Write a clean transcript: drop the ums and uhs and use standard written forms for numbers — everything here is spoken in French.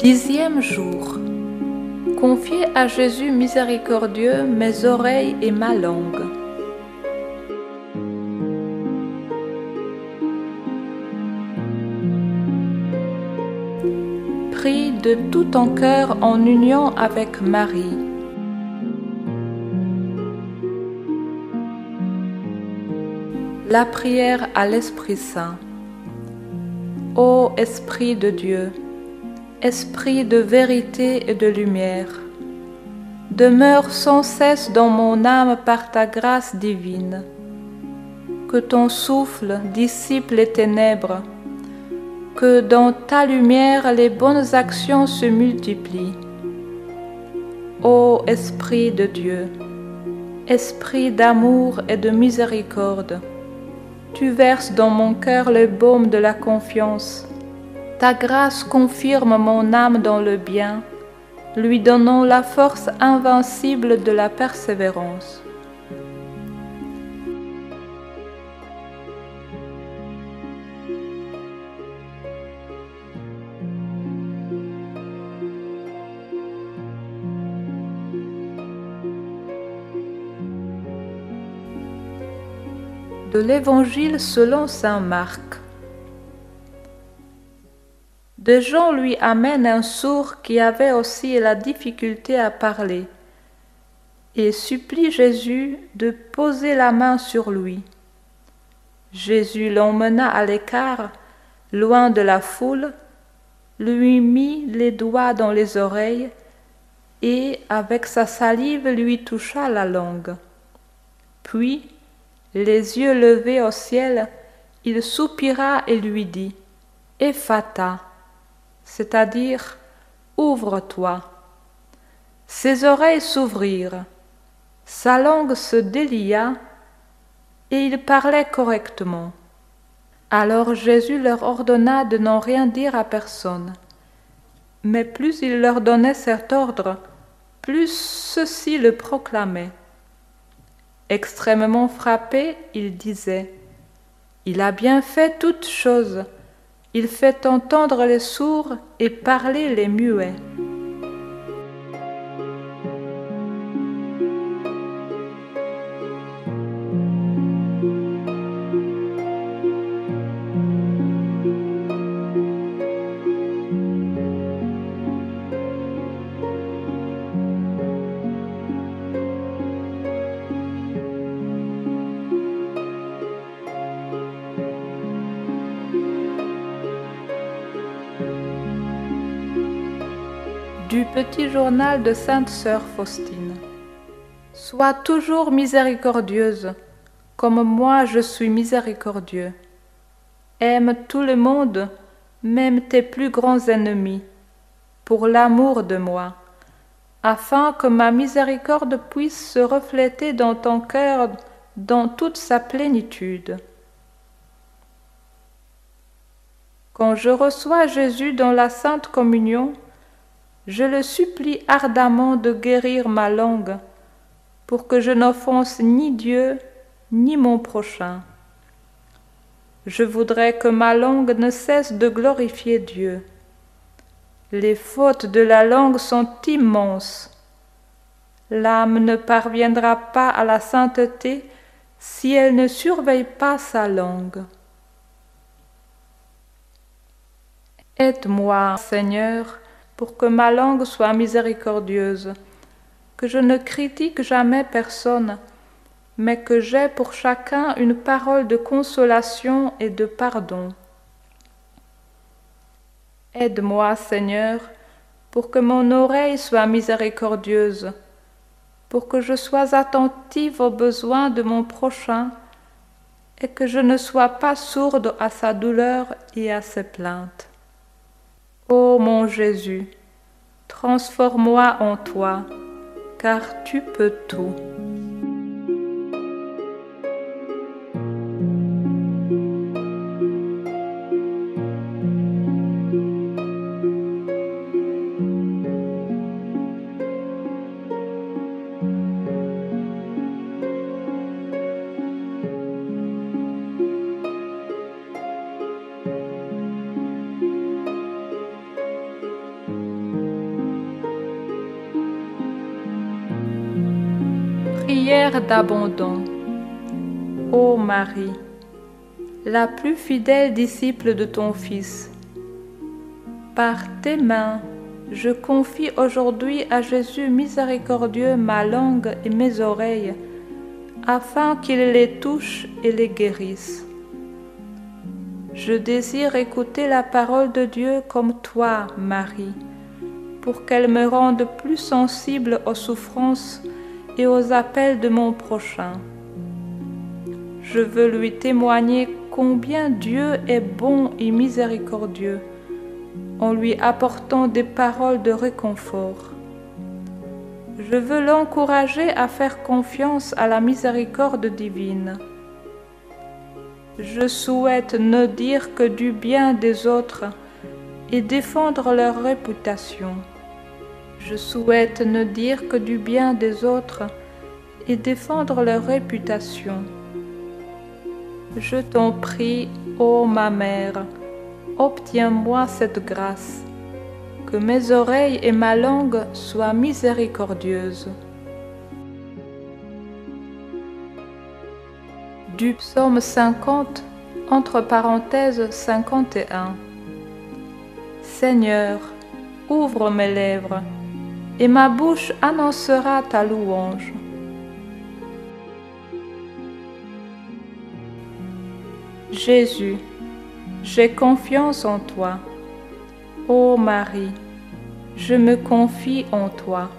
10e jour. Confiez à Jésus miséricordieux mes oreilles et ma langue. Prie de tout ton cœur en union avec Marie. La prière à l'Esprit Saint. Ô Esprit de Dieu, Esprit de vérité et de lumière, demeure sans cesse dans mon âme par ta grâce divine. Que ton souffle dissipe les ténèbres, que dans ta lumière les bonnes actions se multiplient. Ô Esprit de Dieu, Esprit d'amour et de miséricorde, tu verses dans mon cœur le baume de la confiance. Ta grâce confirme mon âme dans le bien, lui donnant la force invincible de la persévérance. De l'Évangile selon saint Marc. Des gens lui amènent un sourd qui avait aussi la difficulté à parler et supplie Jésus de poser la main sur lui. Jésus l'emmena à l'écart, loin de la foule, lui mit les doigts dans les oreilles et, avec sa salive, lui toucha la langue. Puis, les yeux levés au ciel, il soupira et lui dit « Ephata », c'est-à-dire « Ouvre-toi ». Ses oreilles s'ouvrirent, sa langue se délia et il parlait correctement. Alors Jésus leur ordonna de n'en rien dire à personne. Mais plus il leur donnait cet ordre, plus ceux-ci le proclamaient. Extrêmement frappé, il disait « Il a bien fait toutes choses. Il fait entendre les sourds et parler les muets. » Du petit journal de Sainte Sœur Faustine. Sois toujours miséricordieuse, comme moi je suis miséricordieux. Aime tout le monde, même tes plus grands ennemis, pour l'amour de moi, afin que ma miséricorde puisse se refléter dans ton cœur dans toute sa plénitude. Quand je reçois Jésus dans la Sainte Communion, je le supplie ardemment de guérir ma langue, pour que je n'offense ni Dieu, ni mon prochain. Je voudrais que ma langue ne cesse de glorifier Dieu. Les fautes de la langue sont immenses. L'âme ne parviendra pas à la sainteté si elle ne surveille pas sa langue. Aide-moi, Seigneur, pour que ma langue soit miséricordieuse, que je ne critique jamais personne, mais que j'aie pour chacun une parole de consolation et de pardon. Aide-moi, Seigneur, pour que mon oreille soit miséricordieuse, pour que je sois attentive aux besoins de mon prochain et que je ne sois pas sourde à sa douleur et à ses plaintes. Ô mon Jésus, transforme-moi en toi, car tu peux tout. pierre d'abandon. Ô Marie, la plus fidèle disciple de ton Fils, par tes mains, je confie aujourd'hui à Jésus miséricordieux ma langue et mes oreilles, afin qu'il les touche et les guérisse. Je désire écouter la parole de Dieu comme toi, Marie, pour qu'elle me rende plus sensible aux souffrances et aux appels de mon prochain. Je veux lui témoigner combien Dieu est bon et miséricordieux, en lui apportant des paroles de réconfort. Je veux l'encourager à faire confiance à la miséricorde divine. Je souhaite ne dire que du bien des autres et défendre leur réputation. Je souhaite ne dire que du bien des autres et défendre leur réputation. Je t'en prie, ô ma mère, obtiens-moi cette grâce, que mes oreilles et ma langue soient miséricordieuses. Du psaume 50, entre parenthèses 51. Seigneur, ouvre mes lèvres, et ma bouche annoncera ta louange. Jésus, j'ai confiance en toi. Ô Marie, je me confie en toi.